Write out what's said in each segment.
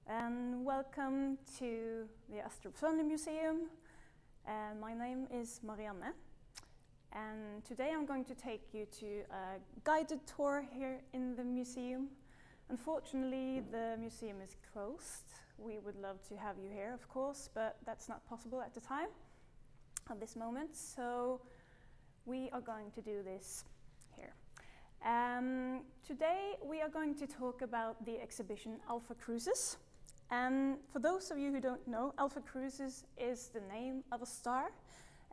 and welcome to the Astrophony Museum. My name is Marianne, and today I'm going to take you to a guided tour here in the museum. Unfortunately, the museum is closed. We would love to have you here, of course, but that's not possible at the time, at this moment, so we are going to do this here. Today we are going to talk about the exhibition Alpha Crucis. And for those of you who don't know, Alpha Crucis is the name of a star.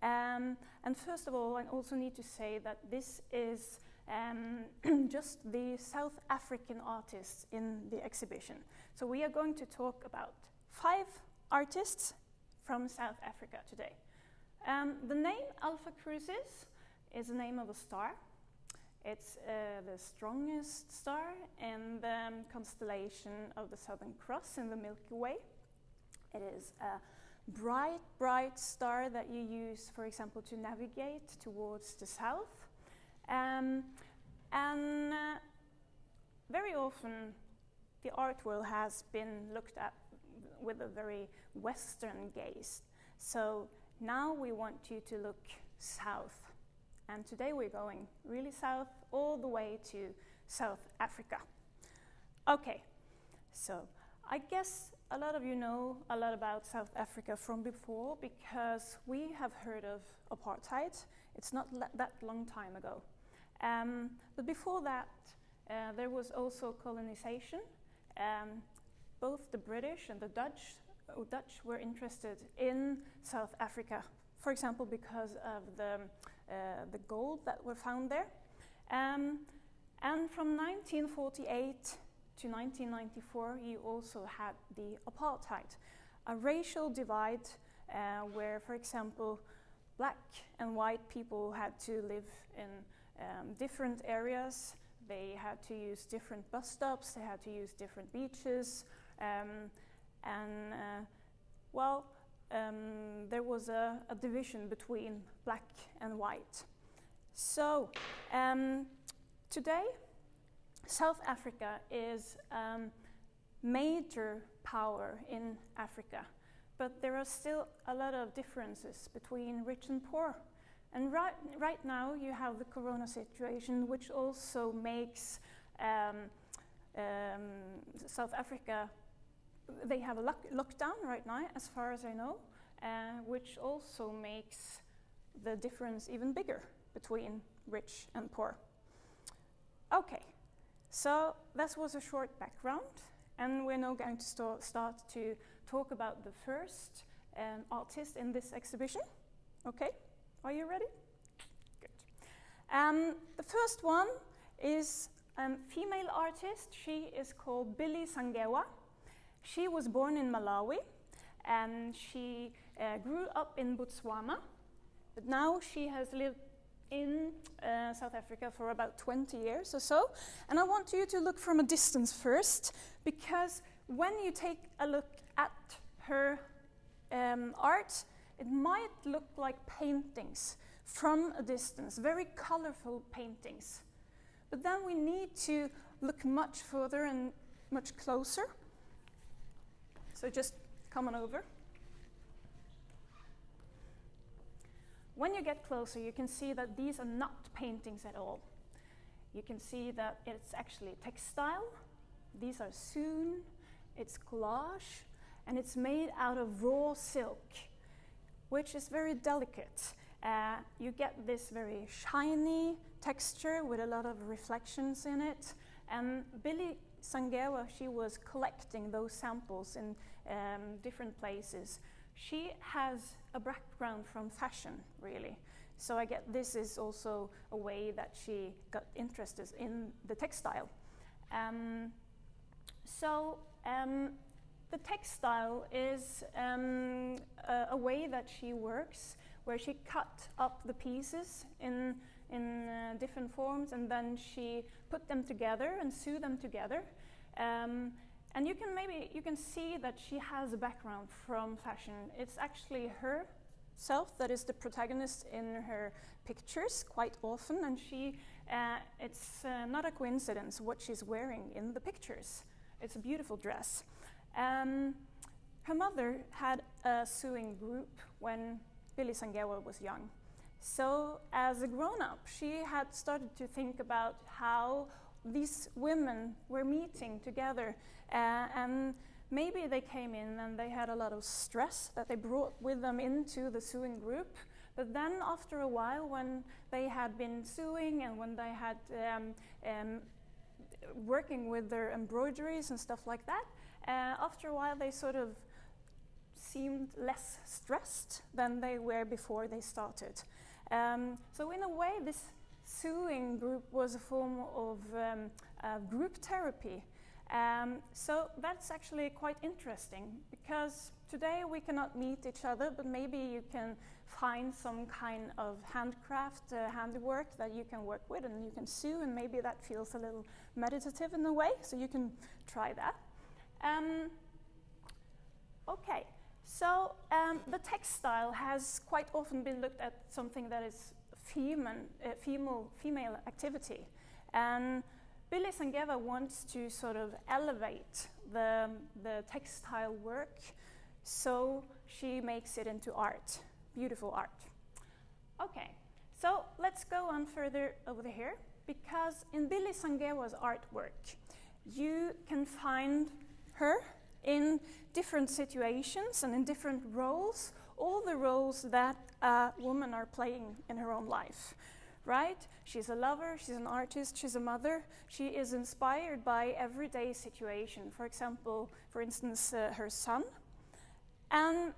And first of all, I also need to say that this is just the South African artists in the exhibition. So we are going to talk about 5 artists from South Africa today. The name Alpha Crucis is the name of a star. It's the strongest star in the constellation of the Southern Cross in the Milky Way. It is a bright, bright star that you use, for example, to navigate towards the south. And very often the art world has been looked at with a very Western gaze. So now we want you to look south. And today we're going really south, all the way to South Africa. Okay, so I guess a lot of you know a lot about South Africa from before because we have heard of apartheid. It's not that long time ago. But before that, there was also colonization. Both the British and the Dutch were interested in South Africa, for example, because of the gold that were found there. And from 1948 to 1994, you also had the apartheid, a racial divide where, for example, black and white people had to live in different areas. They had to use different bus stops, they had to use different beaches, there was a division between black and white. So today, South Africa is a major power in Africa, but there are still a lot of differences between rich and poor. And right now you have the corona situation, which also makes South Africa, they have a lockdown right now, as far as I know, which also makes the difference even bigger between rich and poor. Okay, so that was a short background, and we're now going to start to talk about the first artist in this exhibition. Okay, are you ready? Good. The first one is a female artist. She is called Billie Zangara. She was born in Malawi, and she grew up in Botswana, but now she has lived in South Africa for about 20 years or so. And I want you to look from a distance first, because when you take a look at her art, it might look like paintings from a distance, very colorful paintings. But then we need to look much further and much closer. So just come on over. When you get closer, you can see that these are not paintings at all. You can see that it's actually textile. These are sewn, it's collage, and it's made out of raw silk, which is very delicate. You get this very shiny texture with a lot of reflections in it. And Billie Zangara, she was collecting those samples in different places. She has a background from fashion, really. So I get this is also a way that she got interested in the textile. The textile is a way that she works, where she cut up the pieces in different forms, and then she put them together and sew them together. And you can see that she has a background from fashion. It's actually herself that is the protagonist in her pictures quite often, and it's not a coincidence what she's wearing in the pictures. It's a beautiful dress. Her mother had a sewing group when Billie Zangara was young. So as a grown-up, she had started to think about how these women were meeting together, and maybe they came in and they had a lot of stress that they brought with them into the sewing group. But then after a while, when they had been sewing and when they had working with their embroideries and stuff like that, after a while they sort of seemed less stressed than they were before they started. So in a way, this sewing group was a form of group therapy. So that's actually quite interesting, because today we cannot meet each other, but maybe you can find some kind of handcraft, handiwork that you can work with and you can sew, and maybe that feels a little meditative in a way, so you can try that. Okay, so the textile has quite often been looked at something that is female activity, and Billie Zangara wants to sort of elevate the textile work, so she makes it into art, beautiful art. Okay, so let's go on further over here, because in Billie Zangara's artwork, you can find her in different situations and in different roles, all the roles that a woman are playing in her own life, right? She's a lover, she's an artist, she's a mother. She is inspired by everyday situation. For example, for instance, her son. And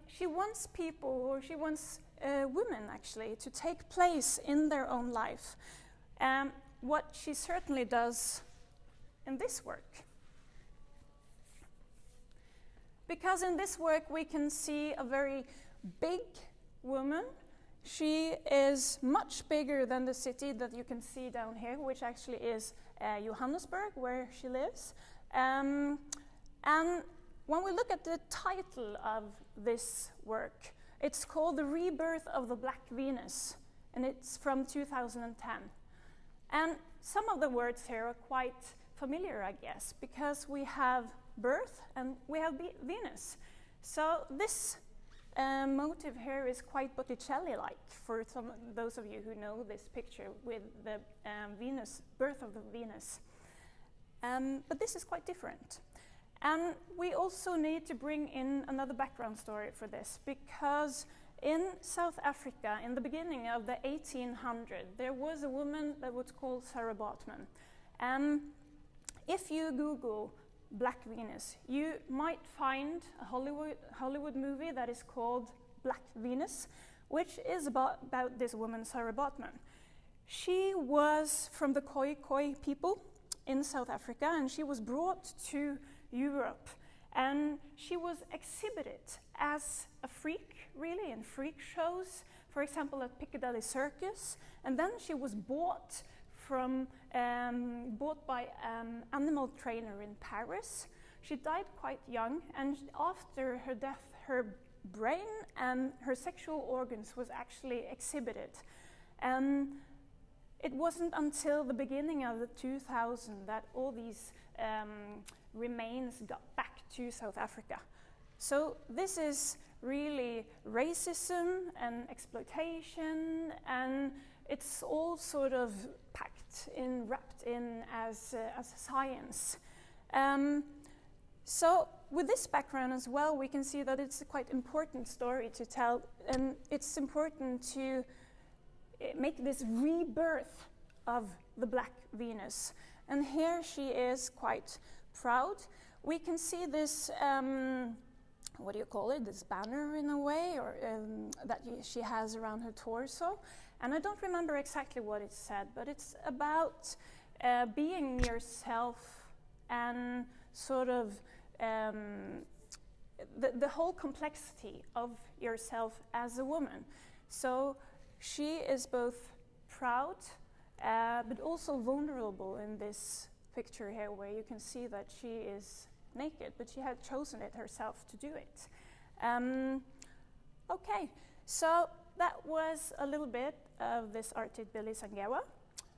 she wants people, or she wants women actually, to take place in their own life. What she certainly does in this work. Because in this work we can see a very big woman. She is much bigger than the city that you can see down here, which actually is Johannesburg, where she lives. And when we look at the title of this work, it's called The Rebirth of the Black Venus, and it's from 2010. And some of the words here are quite familiar, I guess, because we have birth and we have Venus. So this motive here is quite Botticelli-like for those of you who know this picture with the Venus, birth of the Venus. But this is quite different. And we also need to bring in another background story for this, because in South Africa, in the beginning of the 1800s, there was a woman that was called Sarah Baartman. If you Google Black Venus, you might find a Hollywood movie that is called Black Venus, which is about this woman, Sarah Baartman. She was from the Khoi people in South Africa, and she was brought to Europe, and she was exhibited as a freak, really, in freak shows, for example, at Piccadilly Circus, and then she was bought by an animal trainer in Paris. She died quite young, and after her death, her brain and her sexual organs was actually exhibited. It wasn't until the beginning of the 2000s that all these remains got back to South Africa. So this is really racism and exploitation, and it's all sort of wrapped in as science. So with this background as well, we can see that it's a quite important story to tell, and it's important to make this rebirth of the Black Venus. And here she is quite proud. We can see this, what do you call it, this banner in a way, or that she has around her torso. And I don't remember exactly what it said, but it's about being yourself and sort of the whole complexity of yourself as a woman. So she is both proud, but also vulnerable in this picture here, where you can see that she is naked, but she had chosen it herself to do it. Okay, so that was a little bit of this artist Billie Zangara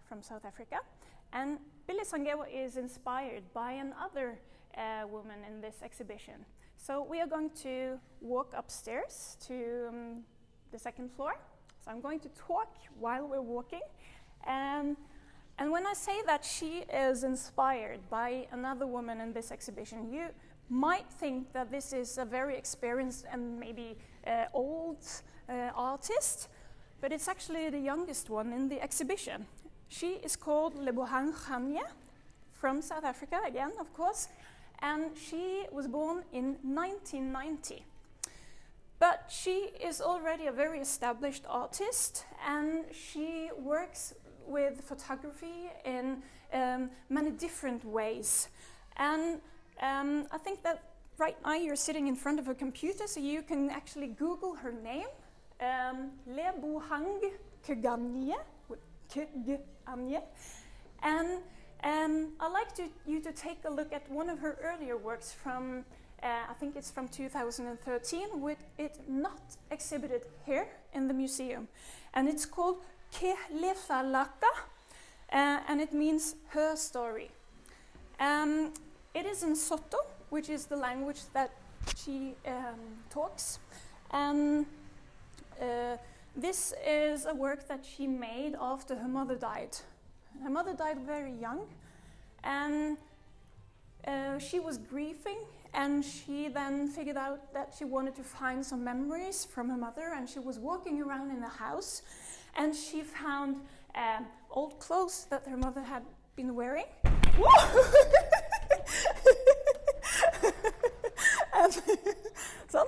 from South Africa. And Billie Zangara is inspired by another women in this exhibition. So we are going to walk upstairs to the second floor. So I'm going to talk while we're walking. And when I say that she is inspired by another woman in this exhibition, you might think that this is a very experienced and maybe old artist, but it's actually the youngest one in the exhibition. She is called Lobo from South Africa, again, of course, and she was born in 1990. But she is already a very established artist, and she works with photography in many different ways. And I think that right now you're sitting in front of a computer, so you can actually Google her name, Lobo. And I'd like you to take a look at one of her earlier works from, I think it's from 2013, with it not exhibited here in the museum. And it's called Ke Lefalaka, and it means her story. It is in Soto, which is the language that she talks. And this is a work that she made after her mother died. Her mother died very young, and she was grieving, and she then figured out that she wanted to find some memories from her mother, and she was walking around in the house, and she found old clothes that her mother had been wearing. And some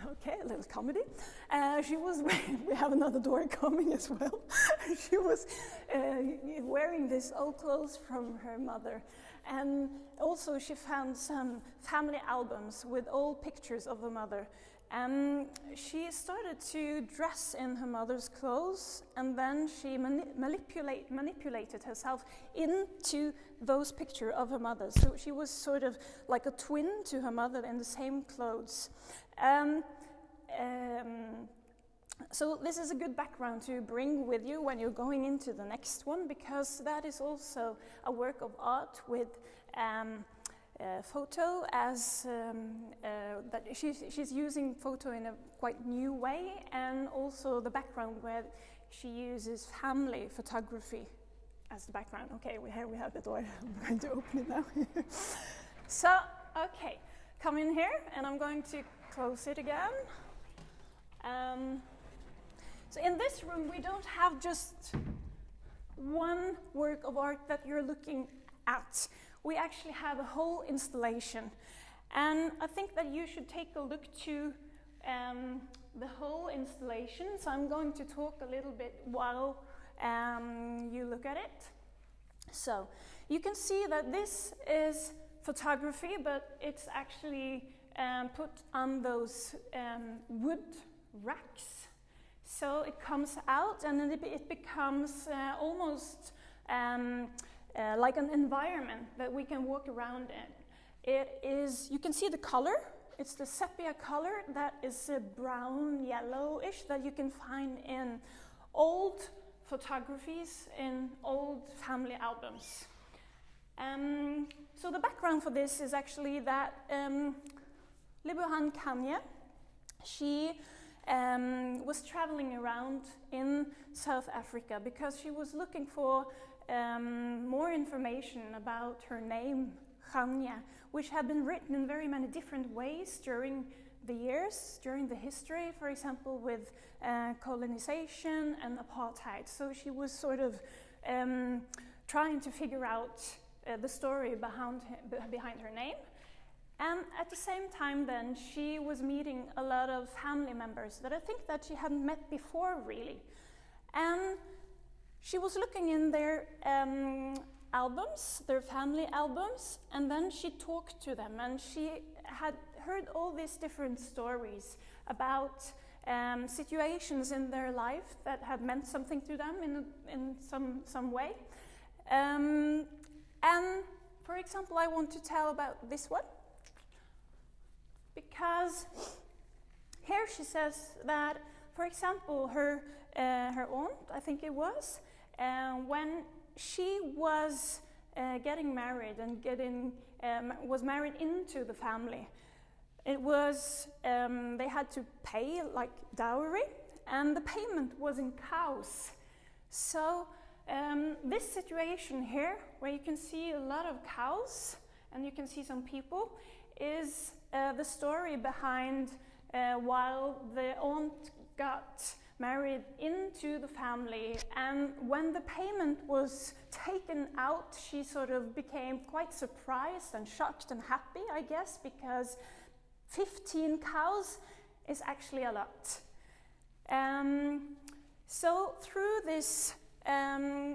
okay, a little comedy. She was we have another door coming as well. She was wearing these old clothes from her mother. And also she found some family albums with old pictures of her mother. And she started to dress in her mother's clothes, and then she manipulated herself into those pictures of her mother. So she was sort of like a twin to her mother in the same clothes. So this is a good background to bring with you when you're going into the next one, because that is also a work of art with photo as that she's using photo in a quite new way, and also the background where she uses family photography as the background. Okay, we have the door. I'm going to open it now. So, okay, come in here, and I'm going to close it again. So in this room, we don't have just one work of art that you're looking at. We actually have a whole installation. And I think that you should take a look to the whole installation. So I'm going to talk a little bit while you look at it. So you can see that this is photography, but it's actually put on those wood racks. So it comes out, and then it becomes almost like an environment that we can walk around in. It is, you can see the color. It's the sepia color that is brown, yellowish, that you can find in old photographies, in old family albums. So the background for this is actually that Libuhan Kanye, she was traveling around in South Africa because she was looking for more information about her name, Kanye, which had been written in very many different ways during the years, during the history, for example, with colonization and apartheid. So she was sort of trying to figure out the story behind her name. And at the same time then, she was meeting a lot of family members that I think that she hadn't met before, really. And she was looking in their albums, their family albums, and then she talked to them, and she had heard all these different stories about situations in their life that had meant something to them in some way. And for example, I want to tell about this one, because here she says that, for example, her aunt, I think it was, when she was getting married and was married into the family. It was, they had to pay like dowry, and the payment was in cows. So this situation here, where you can see a lot of cows and you can see some people, is the story behind while the aunt got married into the family, and when the payment was taken out, she sort of became quite surprised and shocked and happy, I guess, because 15 cows is actually a lot. So through this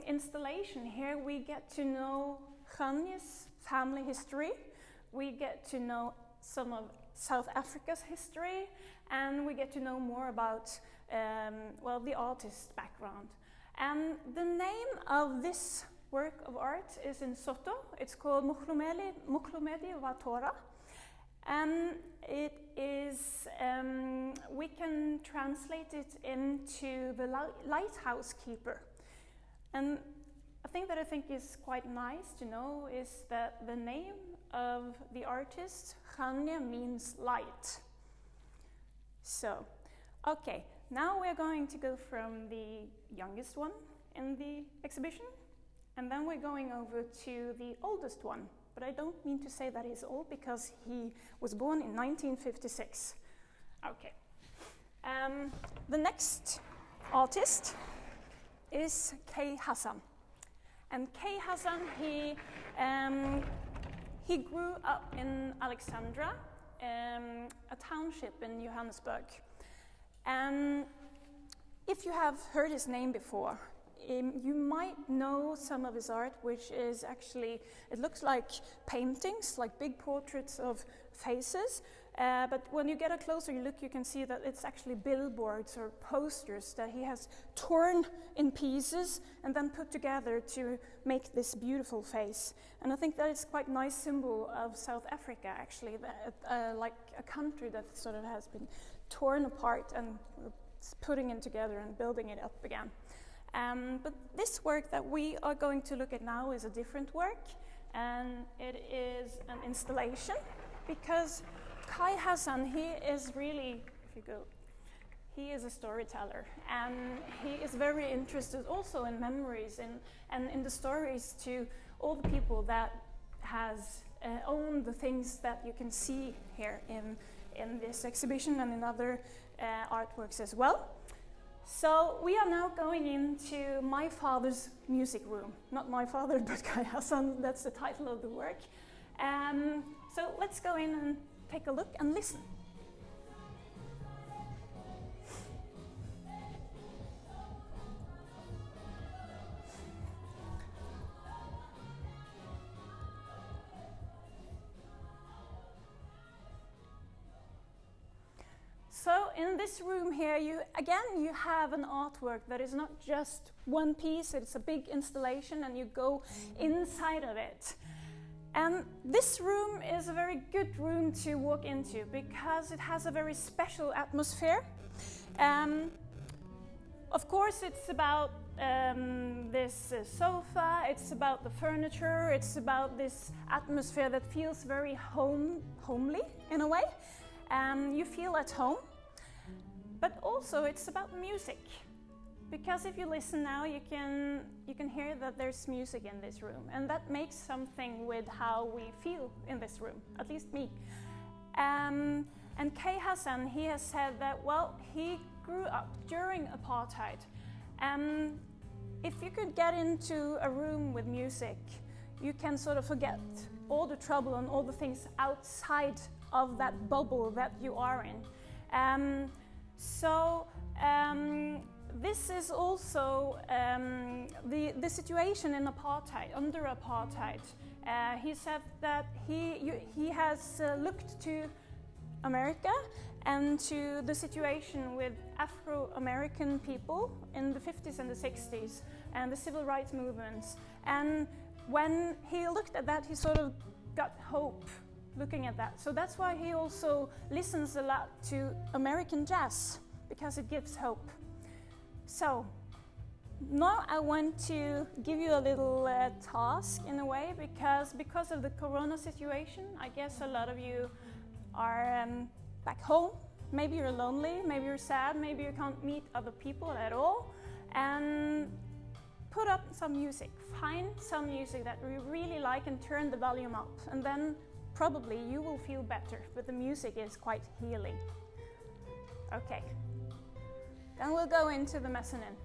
installation here, we get to know Ghanye's family history, we get to know some of South Africa's history, and we get to know more about well, the artist's background. And the name of this work of art is in Sotho. It's called Muklumedi Vatora. And it is, we can translate it into the lighthouse keeper. And a thing that I think is quite nice to know is that the name of the artist, Ghanye, means light. So, okay, now we're going to go from the youngest one in the exhibition, and then we're going over to the oldest one. But I don't mean to say that he's old, because he was born in 1956. Okay. The next artist is K. Hossam. And K. Hossam, he grew up in Alexandra, a township in Johannesburg. And if you have heard his name before, you might know some of his art, which is actually, it looks like paintings, like big portraits of faces. But when you get a closer look, you can see that it's actually billboards or posters that he has torn in pieces and then put together to make this beautiful face. And I think that is quite a nice symbol of South Africa, actually, that, like a country that sort of has been torn apart and putting it together and building it up again. But this work that we are going to look at now is a different work, and it is an installation, because Kai Hassan, he is really, if you go, he is a storyteller, and he is very interested also in memories and in the stories to all the people that has owned the things that you can see here in this exhibition and in other artworks as well. So we are now going into my father's music room. Not my father, but Kai Hassan, that's the title of the work. So let's go in and take a look and listen. So in this room here, you have an artwork that is not just one piece, it's a big installation, and you go inside of it. And this room is a very good room to walk into because it has a very special atmosphere. Of course, it's about this sofa, it's about the furniture, it's about this atmosphere that feels very homely in a way. You feel at home. But also it's about music, because if you listen now, you can hear that there's music in this room, and that makes something with how we feel in this room, at least me. And K. Hassan, he has said that, well, he grew up during apartheid. If you could get into a room with music, you can sort of forget all the trouble and all the things outside of that bubble that you are in. This is also the situation in apartheid, under apartheid. He said that he has looked to America and to the situation with Afro-American people in the 50s and the 60s and the civil rights movements. And when he looked at that, he sort of got hope looking at that. So that's why he also listens a lot to American jazz, because it gives hope. So now I want to give you a little task in a way, because of the corona situation. I guess a lot of you are back home. Maybe you're lonely, maybe you're sad, maybe you can't meet other people at all. And put up some music. Find some music that you really like and turn the volume up. And then probably you will feel better, but the music is quite healing. Okay. Then we'll go into the mezzanine.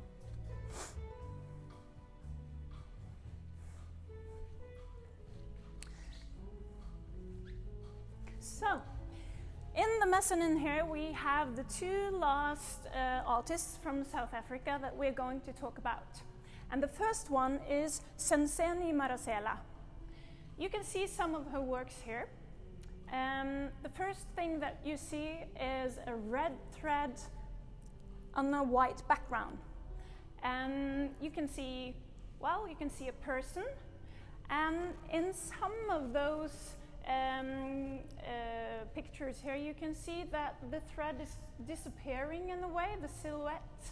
So, in the mezzanine here, we have the two last artists from South Africa that we're going to talk about. And the first one is Marcella. You can see some of her works here. The first thing that you see is a red thread on a white background. And you can see, well, you can see a person. And in some of those pictures here, you can see that the thread is disappearing in a way. The silhouette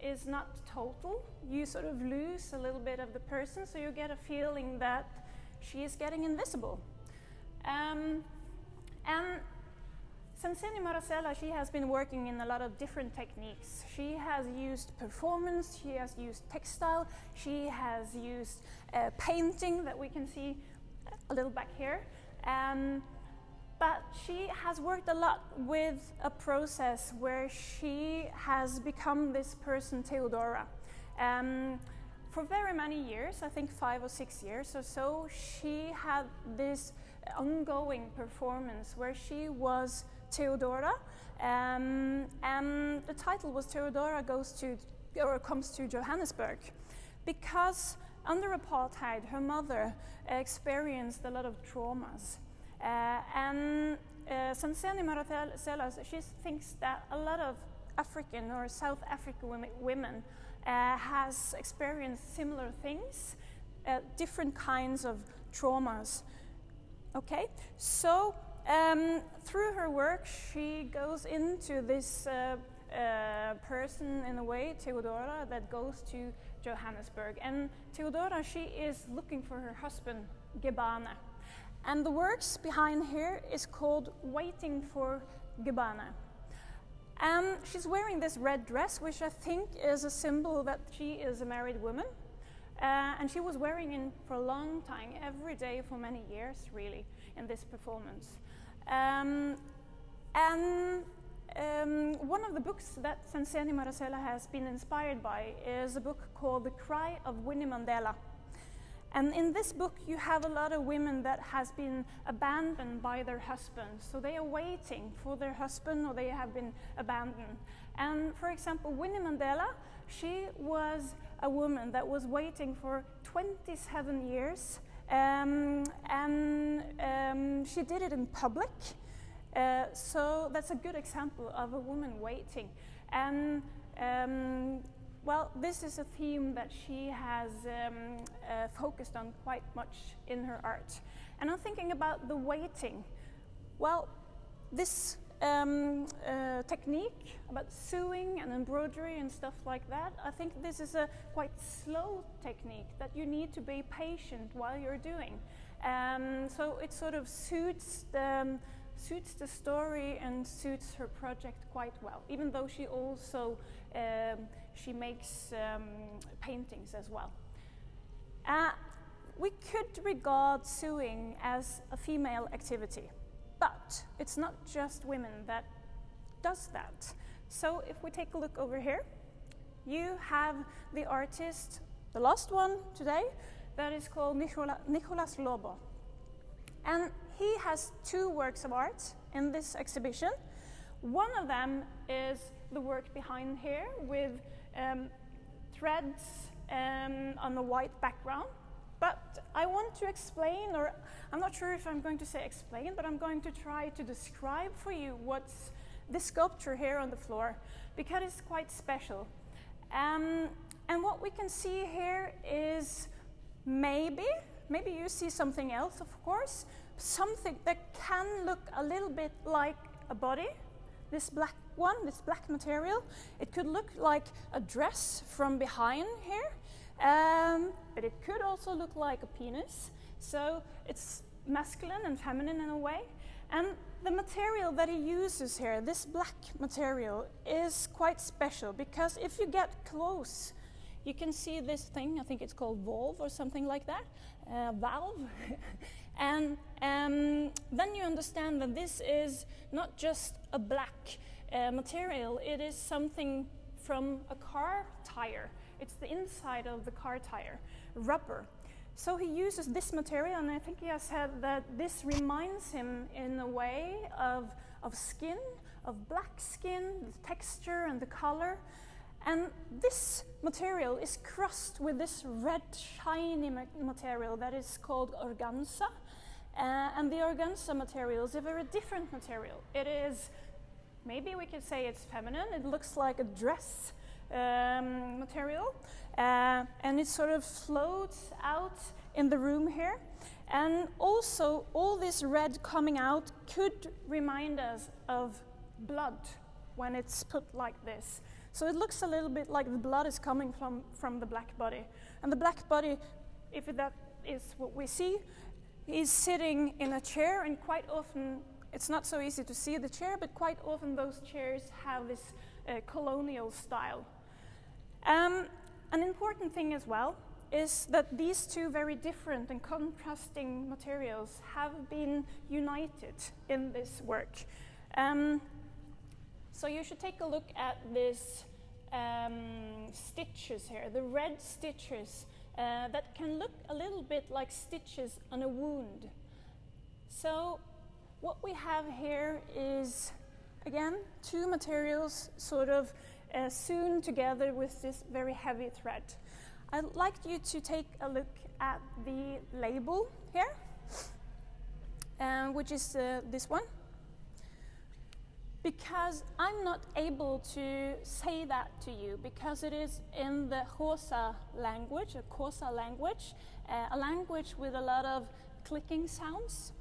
is not total. You sort of lose a little bit of the person, so you get a feeling that she is getting invisible. And Marcella, she has been working in a lot of different techniques. She has used performance, she has used textile, she has used painting that we can see a little back here. But she has worked a lot with a process where she has become this person, Theodora. For very many years, I think 5 or 6 years or so, she had this ongoing performance where she was Theodora, and the title was Theodora comes to Johannesburg, because under apartheid, her mother experienced a lot of traumas. And Marcella, she thinks that a lot of African or South African women has experienced similar things, different kinds of traumas. Okay, so through her work, she goes into this person, in a way, Theodora, that goes to Johannesburg. And Theodora, she is looking for her husband, Gabanna. And the works behind here is called Waiting for Gabanna. And she's wearing this red dress, which I think is a symbol that she is a married woman. And she was wearing it for a long time, every day for many years, really, in this performance. One of the books that Marcella has been inspired by is a book called The Cry of Winnie Mandela. And in this book, you have a lot of women that has been abandoned by their husbands. So they are waiting for their husband, or they have been abandoned. And for example, Winnie Mandela, she was a woman that was waiting for 27 years. She did it in public. So that's a good example of a woman waiting. And well, this is a theme that she has focused on quite much in her art. And I'm thinking about the waiting. Well, this technique about sewing and embroidery and stuff like that, I think this is a quite slow technique that you need to be patient while you're doing. So it sort of suits the story and suits her project quite well, even though she also she makes paintings as well. We could regard sewing as a female activity, but it's not just women that does that. So if we take a look over here, you have the artist, the last one today, that is called Nicola's Lobo. And he has 2 works of art in this exhibition. One of them is the work behind here with threads on a white background. But I want to explain, or I'm not sure if I'm going to say explain, but I'm going to try to describe for you what's this sculpture here on the floor, because it's quite special. And what we can see here is maybe you see something else, of course, something that can look a little bit like a body, this black one, this black material, it could look like a dress from behind here, but it could also look like a penis. So it's masculine and feminine in a way. And the material that he uses here, this black material, is quite special because if you get close, you can see this thing, I think it's called valve or something like that, valve. And then you understand that this is not just a black material, it is something from a car tire. It's the inside of the car tire, rubber. So he uses this material, and I think he has said that this reminds him in a way of skin, of black skin, the texture and the color. And this material is crossed with this red, shiny material that is called organza. And the organza material is a very different material. It is, maybe we could say it's feminine. It looks like a dress material. And it sort of floats out in the room here. And also, all this red coming out could remind us of blood when it's put like this. So it looks a little bit like the blood is coming from the black body. And the black body, if that is what we see, is sitting in a chair, and quite often, it's not so easy to see the chair, but quite often those chairs have this colonial style. An important thing as well is that these two very different and contrasting materials have been united in this work. So you should take a look at these stitches here, the red stitches that can look a little bit like stitches on a wound. So what we have here is, again, two materials sort of sewn together with this very heavy thread. I'd like you to take a look at the label here, which is this one. Because I'm not able to say that to you, because it is in the Xhosa language, a Xhosa language, a language with a lot of clicking sounds.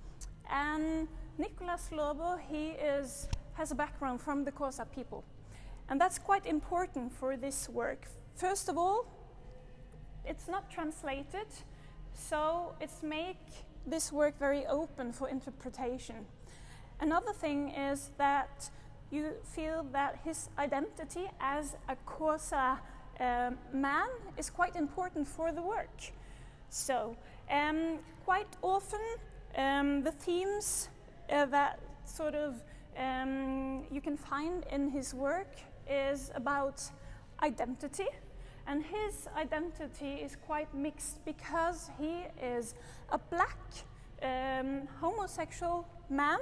And Nicola Lobo, he has a background from the Xhosa people. And that's quite important for this work. First of all, it's not translated, so it's make this work very open for interpretation. Another thing is that you feel that his identity as a Xhosa man is quite important for the work. So, quite often the themes that sort of you can find in his work is about identity. And his identity is quite mixed because he is a black homosexual man,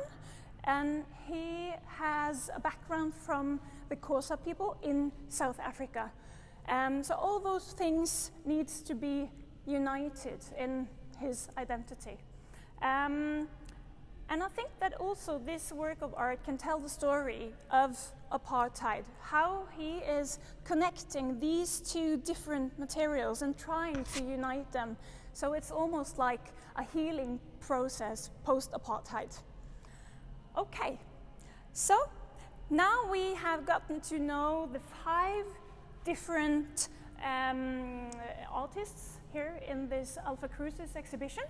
and he has a background from the Xhosa people in South Africa. So all those things needs to be united in his identity. And I think that also this work of art can tell the story of apartheid, how he is connecting these two different materials and trying to unite them. So it's almost like a healing process post-apartheid. Okay, so now we have gotten to know the 5 different artists here in this Alpha Crucis exhibition.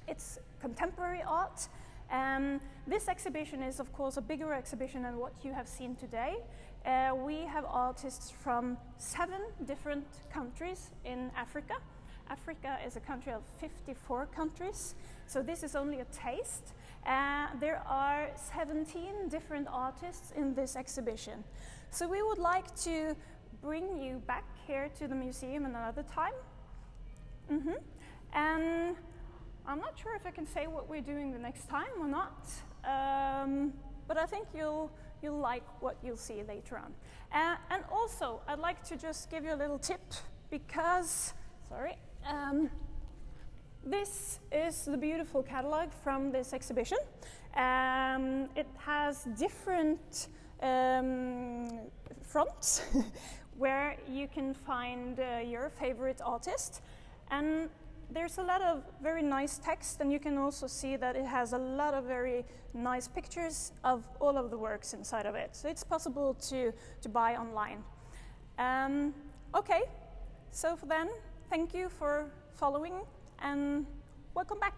It's contemporary art. This exhibition is, of course, a bigger exhibition than what you have seen today. We have artists from 7 different countries in Africa. Africa is a country of 54 countries, so this is only a taste. There are 17 different artists in this exhibition. So we would like to bring you back here to the museum another time. And I'm not sure if I can say what we're doing the next time or not, but I think you'll like what you'll see later on. And also, I'd like to just give you a little tip, because, this is the beautiful catalog from this exhibition. It has different fronts where you can find your favorite artist. And there's a lot of very nice text, and you can also see that it has a lot of very nice pictures of all of the works inside of it. So it's possible to buy online. Okay, so for then, thank you for following, and welcome back.